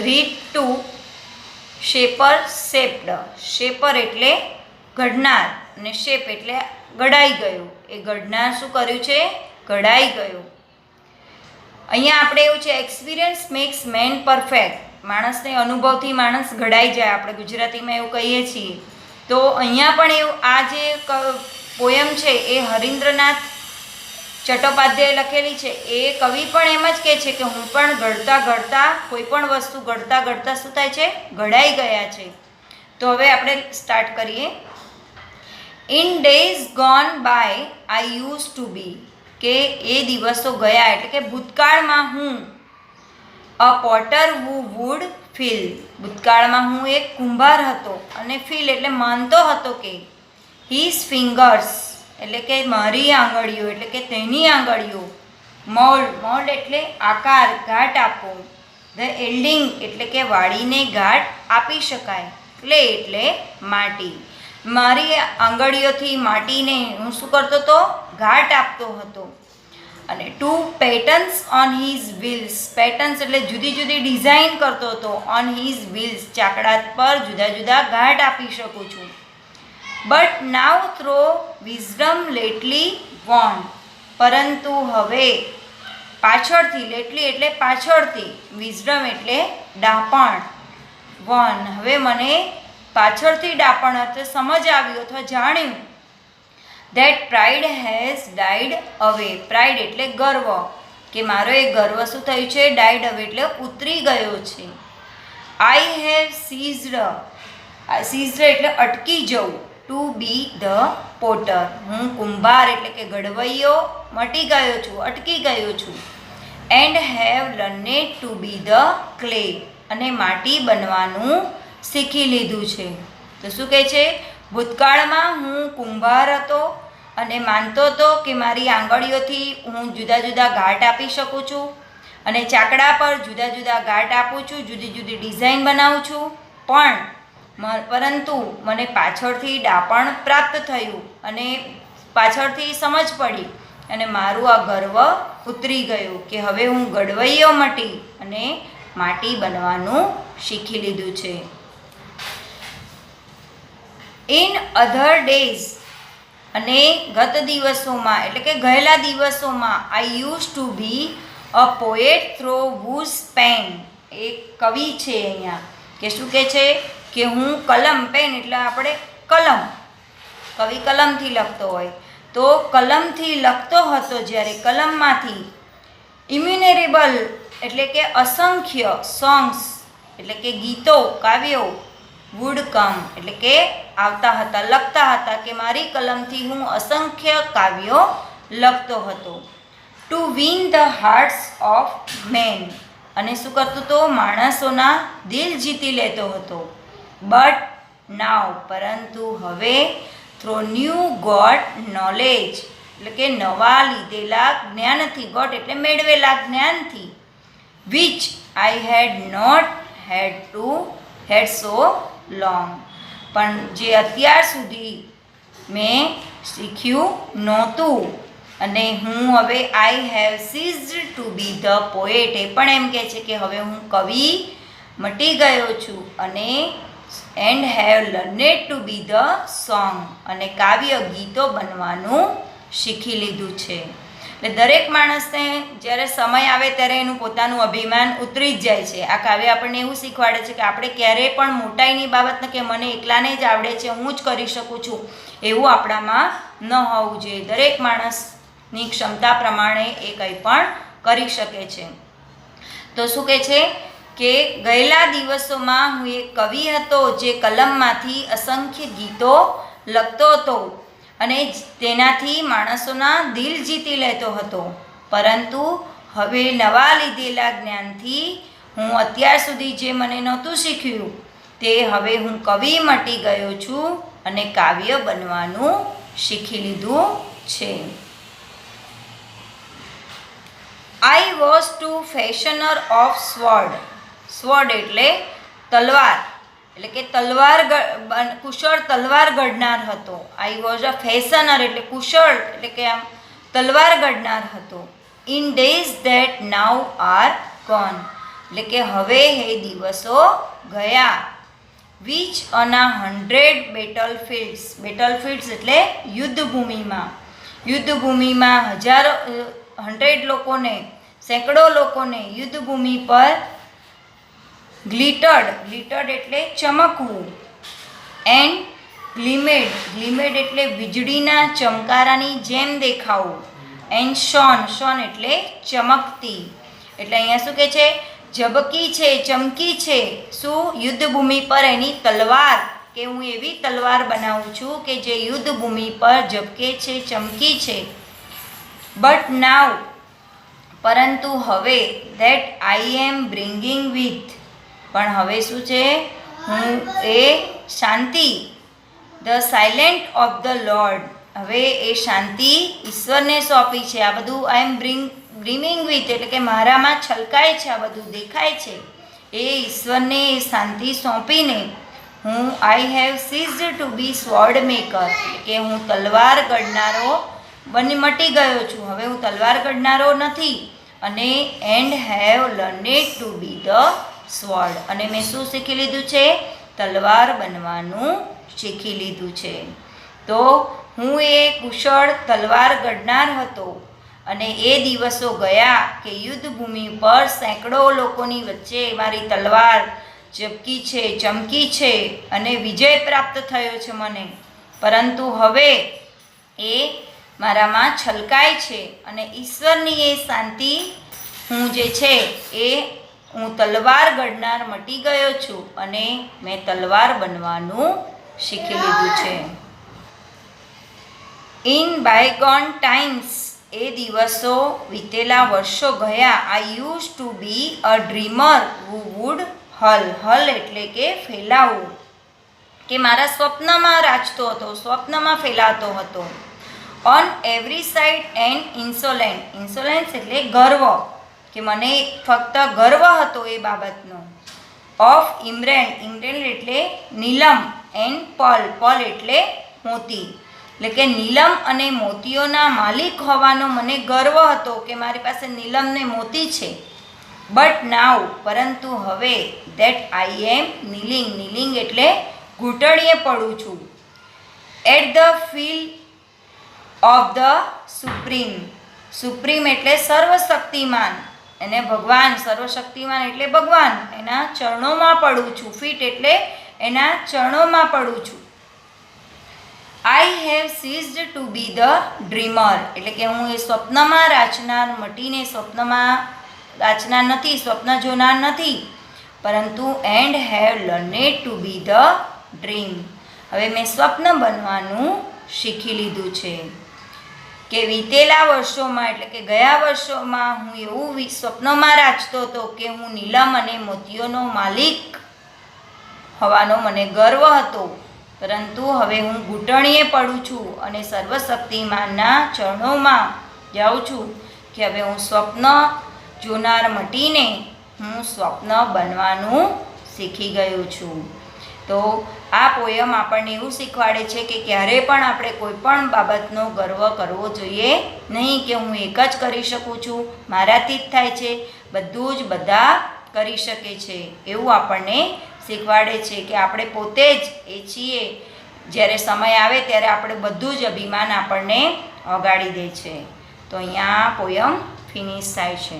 Read to shaper shaped. Shaper એટલે ઘડનાર અને શેપ એટલે ઘડાઈ ગયું. એ ઘડનાર શું કર્યું છે? ઘડાઈ ગયું. અહીંયા આપણે એવું છે, એક્સપિરિયન્સ મેક્સ મેન પરફેક્ટ. માણસને અનુભવથી માણસ ઘડાઈ જાય, આપણે ગુજરાતીમાં એવું કહીએ છીએ. તો અહીંયા પણ એવું આ જે પોયમ છે એ હરીન્દ્રનાથ ચટ્ટોપાધ્યાય લખેલી છે. એ કવિ પણ એમ જ કહે છે કે હું પણ ઘડતા ઘડતા કોઈ પણ વસ્તુ ઘડતા ઘડતા શું થાય છે? ઘડાઈ ગયા છે. તો હવે આપણે સ્ટાર્ટ કરીએ. In days gone by I use to be. કે એ દિવસો ગયા એટલે કે ભૂતકાળમાં હું a potter who would feel. ભૂતકાળમાં હું એક કુંભાર હતો અને ફીલ એટલે માનતો હતો કે હિઝ ફિંગર્સ એટલે કે મારી આંગળીઓ એટલે કે તેની આંગળીઓ, મોલ્ડ મોલ્ડ એટલે આકાર, ઘાટ આપવો, ધ એલ્ડિંગ એટલે કે વાળીને ઘાટ આપી શકાય, ક્લે એટલે માટી. મારી આંગળીઓથી માટીને હું શું કરતો હતો? ઘાટ આપતો હતો. અને to patterns on his wheels. Patterns એટલે જુદી જુદી ડિઝાઇન કરતો હતો. ઓન હિઝ વ્હીલ્સ ચાકડા પર જુદા જુદા ઘાટ આપી શકું છું. But now through wisdom lately won. પરંતુ હવે પાછળથી, લેટલી એટલે પાછળથી, વિઝડમ એટલે ડાપણ, વોન હવે મને પાછળથી ડાપણ એટલે સમજ આવ્યું અથવા જાણ્યું. ધેટ પ્રાઇડ હેઝ ડાઇડ અવે. પ્રાઇડ એટલે ગર્વ, કે મારો એ ગર્વ શું થયું છે? ડાઇડ અવે એટલે ઉતરી ગયો છે. આઈ હેવ સીઝડ. સીઝડ એટલે અટકી જવું. To be the potter. હું કુંભાર એટલે કે ઘડવૈયો મટી ગયો છું, અટકી ગયો છું. And have learned to be the clay. અને માટી બનવાનું શીખી લીધું છે. તો શું કહે છે? ભૂતકાળમાં હું કુંભાર હતો અને માનતો હતો કે મારી આંગળીઓથી હું જુદા જુદા ઘાટ આપી શકું છું અને ચાકડા પર જુદા જુદા ઘાટ આપું છું, જુદી જુદી ડિઝાઇન બનાવું છું. પરંતુ મને પાછળથી ડાપણ પ્રાપ્ત થયું અને પાછળથી સમજ પડી અને મારું આ ગર્વ ઉતરી ગયું કે હવે હું ઘડવૈયો મટી અને માટી બનવાનું શીખી લીધું છે. In other days. અને ગત દિવસોમાં એટલે કે ગયેલા દિવસોમાં I use to be a poet through whose pen. એક કવિ છે અહીંયા કે શું કહે છે કે હું કલમ, પેન એટલે આપણે કલમ, કવિ કલમથી લખતો હોય તો કલમથી લખતો હતો જ્યારે કલમમાંથી ઇમ્યુનેરેબલ એટલે કે અસંખ્ય, સોંગ્સ એટલે કે ગીતો, કાવ્યો, વુડ કમ એટલે કે આવતા હતા, લખતા હતા, કે મારી કલમથી હું અસંખ્ય કાવ્યો લખતો હતો. To win the hearts of men. અને શું કરતો હતો? માણસોના દિલ જીતી લેતો હતો. બટ નાવ પરંતુ હવે થ્રો ન્યૂ ગોટ નોલેજ એટલે કે નવા લીધેલા જ્ઞાનથી, ગોટ એટલે મેળવેલા જ્ઞાનથી, which I had not had so long. પણ જે અત્યાર સુધી મેં શીખ્યું નહોતું. અને હું હવે I have ceased to be the poet. એ પણ એમ કહે છે કે હવે હું કવિ મટી ગયો છું અને and have learned to be the song. અને કાવ્ય ગીતો બનવાનું શીખી લીધું છે. એટલે દરેક માણસને જ્યારે સમય આવે ત્યારે એનું પોતાનું અભિમાન ઉતરી જ જાય છે. આ કાવ્ય આપણને એવું શીખવાડે છે કે આપણે ક્યારેય પણ મોટાઈની બાબતને કે મને એકલાને જ આવડે છે, હું જ કરી શકું છું, એવું આપણામાં ન હોવું જોઈએ. દરેક માણસની ક્ષમતા પ્રમાણે એ કંઈ પણ કરી શકે છે. તો શું કહે છે કે ગયેલા દિવસોમાં હું એક કવિ હતો જે કલમમાંથી અસંખ્ય ગીતો લખતો હતો અને તેનાથી માણસોના દિલ જીતી લેતો હતો. પરંતુ હવે નવા લીધેલા જ્ઞાનથી હું અત્યાર સુધી જે મને નહોતું શીખ્યું તે હવે હું કવિ મટી ગયો છું અને કાવ્ય બનવાનું શીખી લીધું છે. I was to fashioner of sword. Sword એટલે તલવાર એટલે કે કુશળ તલવાર ગઢનાર હતો. આઈ વોઝ અ ફેશનર એટલે કુશળ એટલે કે આમ તલવાર ગઢનાર હતો. In days that now are gone. એટલે કે હવે એ દિવસો ગયા. વિચ ઓન 100 બેટલફિલ્ડ્સ એટલે યુદ્ધભૂમિમાં હજારો 100 લોકોને, સેંકડો લોકોને યુદ્ધભૂમિ પર ગ્લિટર્ડ એટલે ચમકવું, એન્ડ ગ્લિમેડ એટલે વીજળીના ચમકારાની જેમ દેખાવું, એન્ડ શોન એટલે ચમકતી. એટલે અહીંયા શું કહે છે? ઝબકી છે, ચમકી છે. શું? યુદ્ધભૂમિ પર એની તલવાર, કે હું એવી તલવાર બનાવું છું કે જે યુદ્ધભૂમિ પર ઝબકે છે, ચમકી છે. બટ નાવ, પરંતુ હવે, that I am bringing with, પણ હવે શું છે? હું એ શાંતિ, the silent of the lord, હવે એ શાંતિ ઈશ્વરને સોંપી છે. આ બધું આઈ એમ બ્રિંગિંગ વિથ એટલે કે મારામાં છલકાય છે, આ બધું દેખાય છે. એ ઈશ્વરને એ શાંતિ સોંપીને હું I have ceased to be sword maker, કે હું તલવાર ગઢનારો મટી ગયો છું. હવે હું તલવાર ગઢનારો નથી. અને and have learned to be the sword, અને મેં શું શીખી લીધું છે? તલવાર બનવાનું શીખી લીધું છે. તો હું એ કુશળ તલવાર ગઢનાર હતો, અને એ દિવસો ગયા કે યુદ્ધભૂમિ પર સેંકડો લોકોની વચ્ચે મારી તલવાર ઝબકી છે, ચમકી છે, અને વિજય પ્રાપ્ત થયો છે મને. પરંતુ હવે એ મારામાં છલકાય છે, અને ઈશ્વરની એ શાંતિ હું જે છે એ હું તલવાર ગઢનાર મટી ગયો છું, અને મેં તલવાર બનવાનું શીખી લીધું છે. ઇન બાયગોન ટાઈમ્સ, એ દિવસો વીતેલા વર્ષો ગયા. I use to be a dreamer who would hull એટલે કે ફેલાવું, કે મારા સ્વપ્નમાં રાચતો હતો, સ્વપ્નમાં ફેલાતો હતો. On every side and insolence એટલે ગર્વ, કે મને ફક્ત ગર્વ હતો એ બાબતનો. ઓફ ઇમરેન્ડ એટલે નીલમ, એન્ડ પલ એટલે મોતી, એટલે કે નીલમ અને મોતીઓના માલિક હોવાનો મને ગર્વ હતો, કે મારી પાસે નીલમ ને મોતી છે. બટ નાવ, પરંતુ હવે, ધેટ આઈ એમ નીલિંગ એટલે ઘૂંટણીએ પડું છું. At the feel of the supreme એટલે સર્વશક્તિમાન, એને ભગવાન, સર્વશક્તિમાન એટલે ભગવાન, એના ચરણોમાં પડું છું. ફીટ એટલે એના ચરણોમાં પડું છું. I have ceased to be the dreamer, એટલે કે હું એ સ્વપ્નમાં રાચનાર મટીને સ્વપ્નમાં રાચનાર નથી, સ્વપ્ન જોનાર નથી, પરંતુ and have learned to be the dream, હવે મેં સ્વપ્ન બનવાનું શીખી લીધું છે. કે વીતેલા વર્ષોમાં એટલે કે ગયા વર્ષોમાં હું એવું સ્વપ્નમાં રાચતો હતો કે હું નીલમ અને મોતીઓનો માલિક હોવાનો મને ગર્વ હતો, પરંતુ હવે હું ઘૂંટણીએ પડું છું અને સર્વશક્તિમાનના ચરણોમાં જાઉં છું, કે હવે હું સ્વપ્ન જોનાર મટીને હું સ્વપ્ન બનવાનું શીખી ગયો છું. તો આ પોયમ આપણને એવું શીખવાડે છે કે ક્યારે પણ આપણે કોઈ પણ બાબતનો ગર્વ કરવો જોઈએ નહીં, કે હું એક જ કરી શકું છું, મારાથી જ થાય છે, બધું જ બધા કરી શકે છે, એવું આપણને શીખવાડે છે. કે આપણે પોતે જ એ છીએ, જ્યારે સમય આવે ત્યારે આપણે બધું જ અભિમાન આપણને ઓગાળી દે છે. તો અહીંયા પોયમ ફિનિશ થાય છે.